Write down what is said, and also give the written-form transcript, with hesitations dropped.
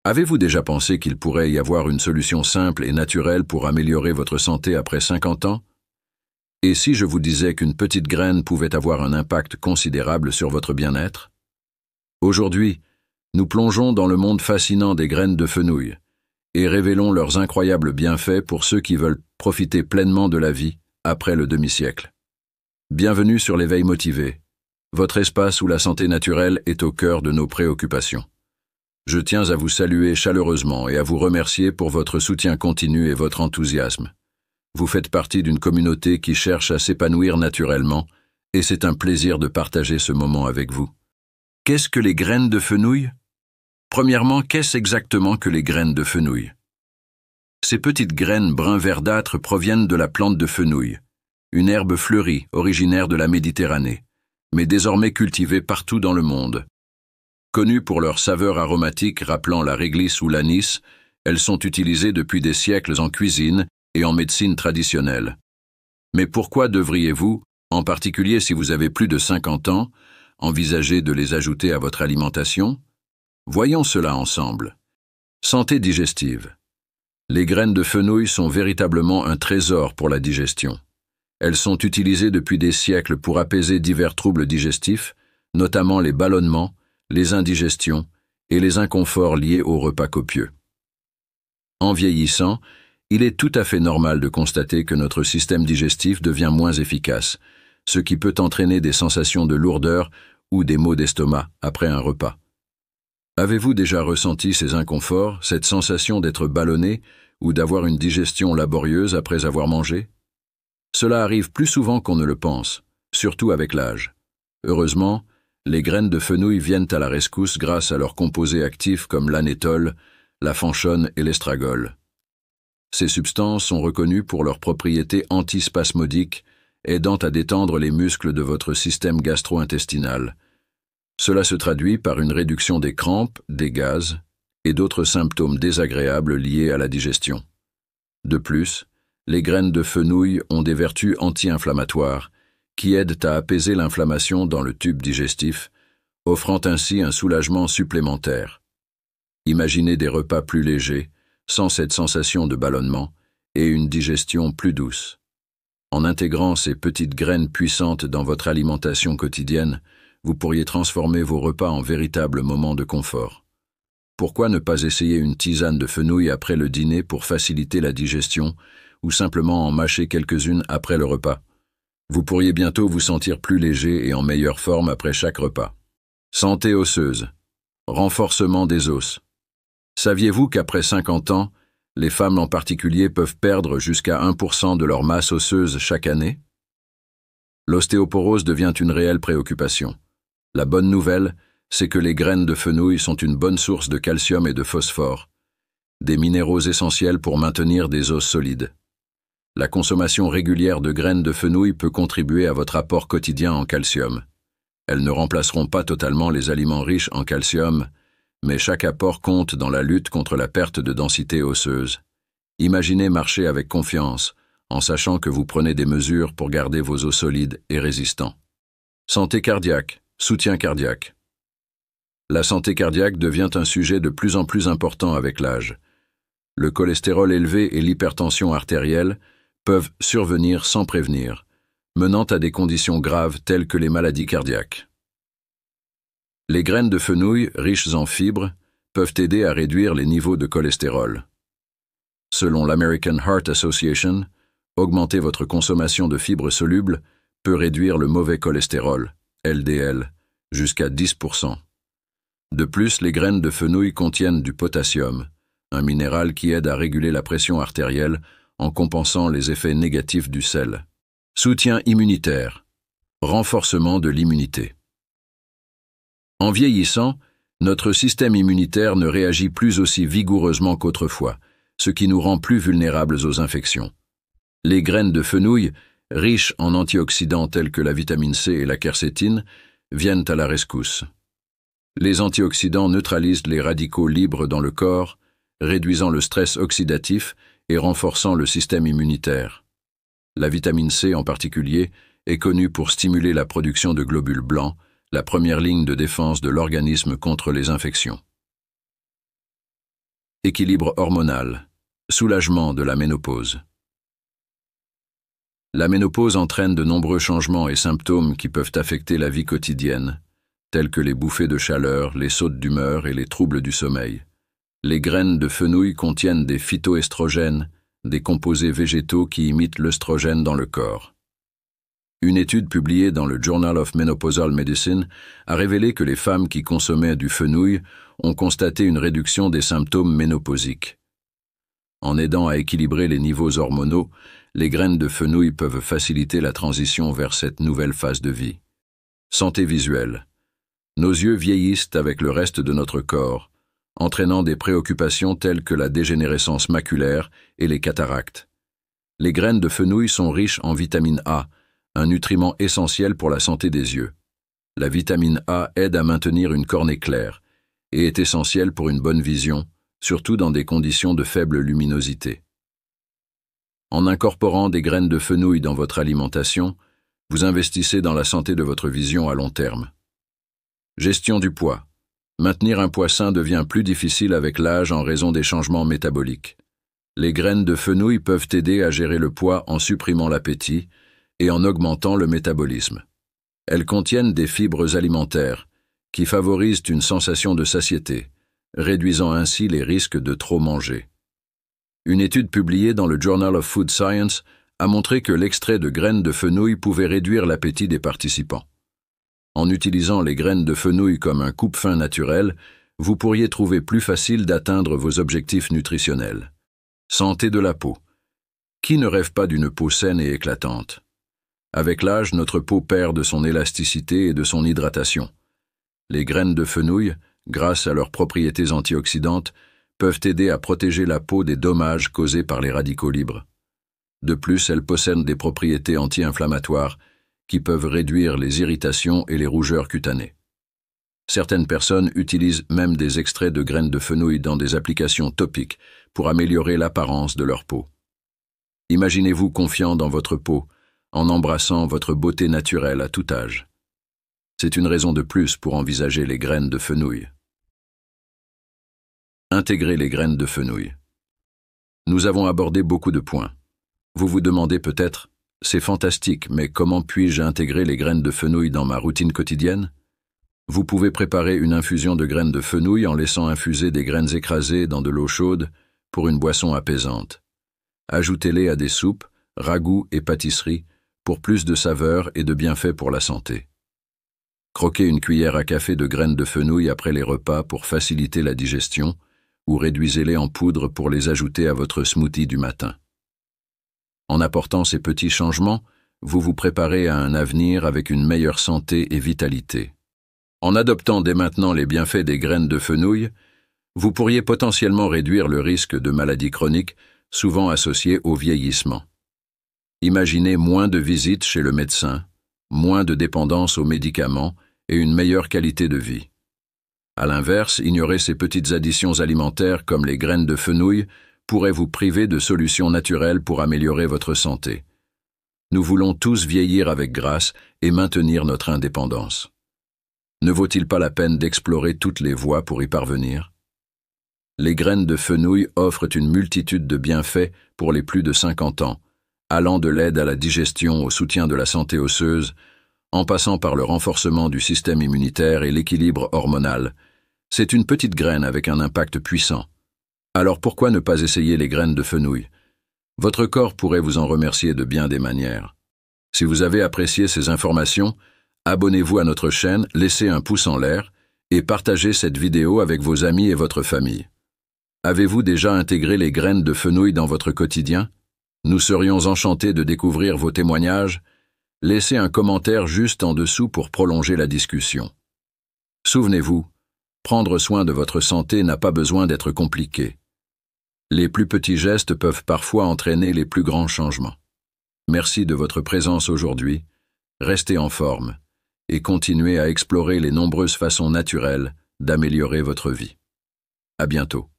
Avez-vous déjà pensé qu'il pourrait y avoir une solution simple et naturelle pour améliorer votre santé après 50 ans? Et si je vous disais qu'une petite graine pouvait avoir un impact considérable sur votre bien-être? Aujourd'hui, nous plongeons dans le monde fascinant des graines de fenouil et révélons leurs incroyables bienfaits pour ceux qui veulent profiter pleinement de la vie après le demi-siècle. Bienvenue sur l'éveil motivé, votre espace où la santé naturelle est au cœur de nos préoccupations. Je tiens à vous saluer chaleureusement et à vous remercier pour votre soutien continu et votre enthousiasme. Vous faites partie d'une communauté qui cherche à s'épanouir naturellement et c'est un plaisir de partager ce moment avec vous. Qu'est-ce que les graines de fenouil? Premièrement, qu'est-ce exactement que les graines de fenouil? Ces petites graines brun verdâtres proviennent de la plante de fenouil, une herbe fleurie originaire de la Méditerranée, mais désormais cultivée partout dans le monde. Connues pour leur saveur aromatique rappelant la réglisse ou l'anis, elles sont utilisées depuis des siècles en cuisine et en médecine traditionnelle. Mais pourquoi devriez-vous, en particulier si vous avez plus de 50 ans, envisager de les ajouter à votre alimentation? Voyons cela ensemble. Santé digestive. Les graines de fenouil sont véritablement un trésor pour la digestion. Elles sont utilisées depuis des siècles pour apaiser divers troubles digestifs, notamment les ballonnements, les indigestions et les inconforts liés aux repas copieux. En vieillissant, il est tout à fait normal de constater que notre système digestif devient moins efficace, ce qui peut entraîner des sensations de lourdeur ou des maux d'estomac après un repas. Avez-vous déjà ressenti ces inconforts, cette sensation d'être ballonné ou d'avoir une digestion laborieuse après avoir mangé? Cela arrive plus souvent qu'on ne le pense, surtout avec l'âge. Heureusement, les graines de fenouil viennent à la rescousse grâce à leurs composés actifs comme l'anétol, la fanchone et l'estragol. Ces substances sont reconnues pour leurs propriétés antispasmodiques, aidant à détendre les muscles de votre système gastro-intestinal. Cela se traduit par une réduction des crampes, des gaz et d'autres symptômes désagréables liés à la digestion. De plus, les graines de fenouil ont des vertus anti-inflammatoires qui aident à apaiser l'inflammation dans le tube digestif, offrant ainsi un soulagement supplémentaire. Imaginez des repas plus légers, sans cette sensation de ballonnement, et une digestion plus douce. En intégrant ces petites graines puissantes dans votre alimentation quotidienne, vous pourriez transformer vos repas en véritables moments de confort. Pourquoi ne pas essayer une tisane de fenouil après le dîner pour faciliter la digestion, ou simplement en mâcher quelques-unes après le repas? Vous pourriez bientôt vous sentir plus léger et en meilleure forme après chaque repas. Santé osseuse. Renforcement des os. Saviez-vous qu'après 50 ans, les femmes en particulier peuvent perdre jusqu'à 1% de leur masse osseuse chaque année? L'ostéoporose devient une réelle préoccupation. La bonne nouvelle, c'est que les graines de fenouil sont une bonne source de calcium et de phosphore, des minéraux essentiels pour maintenir des os solides. La consommation régulière de graines de fenouil peut contribuer à votre apport quotidien en calcium. Elles ne remplaceront pas totalement les aliments riches en calcium, mais chaque apport compte dans la lutte contre la perte de densité osseuse. Imaginez marcher avec confiance, en sachant que vous prenez des mesures pour garder vos os solides et résistants. Santé cardiaque, soutien cardiaque. La santé cardiaque devient un sujet de plus en plus important avec l'âge. Le cholestérol élevé et l'hypertension artérielle peuvent survenir sans prévenir, menant à des conditions graves telles que les maladies cardiaques. Les graines de fenouil, riches en fibres, peuvent aider à réduire les niveaux de cholestérol. Selon l'American Heart Association, augmenter votre consommation de fibres solubles peut réduire le mauvais cholestérol, LDL, jusqu'à 10%. De plus, les graines de fenouil contiennent du potassium, un minéral qui aide à réguler la pression artérielle en compensant les effets négatifs du sel. Soutien immunitaire. Renforcement de l'immunité. En vieillissant, notre système immunitaire ne réagit plus aussi vigoureusement qu'autrefois, ce qui nous rend plus vulnérables aux infections. Les graines de fenouil, riches en antioxydants tels que la vitamine C et la quercétine, viennent à la rescousse. Les antioxydants neutralisent les radicaux libres dans le corps, réduisant le stress oxydatif et renforçant le système immunitaire. La vitamine C en particulier est connue pour stimuler la production de globules blancs, la première ligne de défense de l'organisme contre les infections. Équilibre hormonal. Soulagement de la ménopause. La ménopause entraîne de nombreux changements et symptômes qui peuvent affecter la vie quotidienne, tels que les bouffées de chaleur, les sautes d'humeur et les troubles du sommeil. Les graines de fenouil contiennent des phytoestrogènes, des composés végétaux qui imitent l'œstrogène dans le corps. Une étude publiée dans le Journal of Menopausal Medicine a révélé que les femmes qui consommaient du fenouil ont constaté une réduction des symptômes ménopausiques. En aidant à équilibrer les niveaux hormonaux, les graines de fenouil peuvent faciliter la transition vers cette nouvelle phase de vie. Santé visuelle. Nos yeux vieillissent avec le reste de notre corps, entraînant des préoccupations telles que la dégénérescence maculaire et les cataractes. Les graines de fenouil sont riches en vitamine A, un nutriment essentiel pour la santé des yeux. La vitamine A aide à maintenir une cornée claire et est essentielle pour une bonne vision, surtout dans des conditions de faible luminosité. En incorporant des graines de fenouil dans votre alimentation, vous investissez dans la santé de votre vision à long terme. Gestion du poids. Maintenir un poids sain devient plus difficile avec l'âge en raison des changements métaboliques. Les graines de fenouil peuvent aider à gérer le poids en supprimant l'appétit et en augmentant le métabolisme. Elles contiennent des fibres alimentaires qui favorisent une sensation de satiété, réduisant ainsi les risques de trop manger. Une étude publiée dans le Journal of Food Science a montré que l'extrait de graines de fenouil pouvait réduire l'appétit des participants. En utilisant les graines de fenouil comme un coupe-faim naturel, vous pourriez trouver plus facile d'atteindre vos objectifs nutritionnels. Santé de la peau. Qui ne rêve pas d'une peau saine et éclatante? Avec l'âge, notre peau perd de son élasticité et de son hydratation. Les graines de fenouil, grâce à leurs propriétés antioxydantes, peuvent aider à protéger la peau des dommages causés par les radicaux libres. De plus, elles possèdent des propriétés anti-inflammatoires qui peuvent réduire les irritations et les rougeurs cutanées. Certaines personnes utilisent même des extraits de graines de fenouil dans des applications topiques pour améliorer l'apparence de leur peau. Imaginez-vous confiant dans votre peau, en embrassant votre beauté naturelle à tout âge. C'est une raison de plus pour envisager les graines de fenouil. Intégrer les graines de fenouil. Nous avons abordé beaucoup de points. Vous vous demandez peut-être, c'est fantastique, mais comment puis-je intégrer les graines de fenouil dans ma routine quotidienne? Vous pouvez préparer une infusion de graines de fenouil en laissant infuser des graines écrasées dans de l'eau chaude pour une boisson apaisante. Ajoutez-les à des soupes, ragoûts et pâtisseries pour plus de saveur et de bienfaits pour la santé. Croquez une cuillère à café de graines de fenouil après les repas pour faciliter la digestion ou réduisez-les en poudre pour les ajouter à votre smoothie du matin. En apportant ces petits changements, vous vous préparez à un avenir avec une meilleure santé et vitalité. En adoptant dès maintenant les bienfaits des graines de fenouil, vous pourriez potentiellement réduire le risque de maladies chroniques souvent associées au vieillissement. Imaginez moins de visites chez le médecin, moins de dépendance aux médicaments et une meilleure qualité de vie. À l'inverse, ignorer ces petites additions alimentaires comme les graines de fenouil pourrait vous priver de solutions naturelles pour améliorer votre santé. Nous voulons tous vieillir avec grâce et maintenir notre indépendance. Ne vaut-il pas la peine d'explorer toutes les voies pour y parvenir? Les graines de fenouil offrent une multitude de bienfaits pour les plus de 50 ans, allant de l'aide à la digestion au soutien de la santé osseuse, en passant par le renforcement du système immunitaire et l'équilibre hormonal. C'est une petite graine avec un impact puissant. Alors pourquoi ne pas essayer les graines de fenouil? Votre corps pourrait vous en remercier de bien des manières. Si vous avez apprécié ces informations, abonnez-vous à notre chaîne, laissez un pouce en l'air et partagez cette vidéo avec vos amis et votre famille. Avez-vous déjà intégré les graines de fenouil dans votre quotidien? Nous serions enchantés de découvrir vos témoignages. Laissez un commentaire juste en dessous pour prolonger la discussion. Souvenez-vous, prendre soin de votre santé n'a pas besoin d'être compliqué. Les plus petits gestes peuvent parfois entraîner les plus grands changements. Merci de votre présence aujourd'hui. Restez en forme et continuez à explorer les nombreuses façons naturelles d'améliorer votre vie. À bientôt.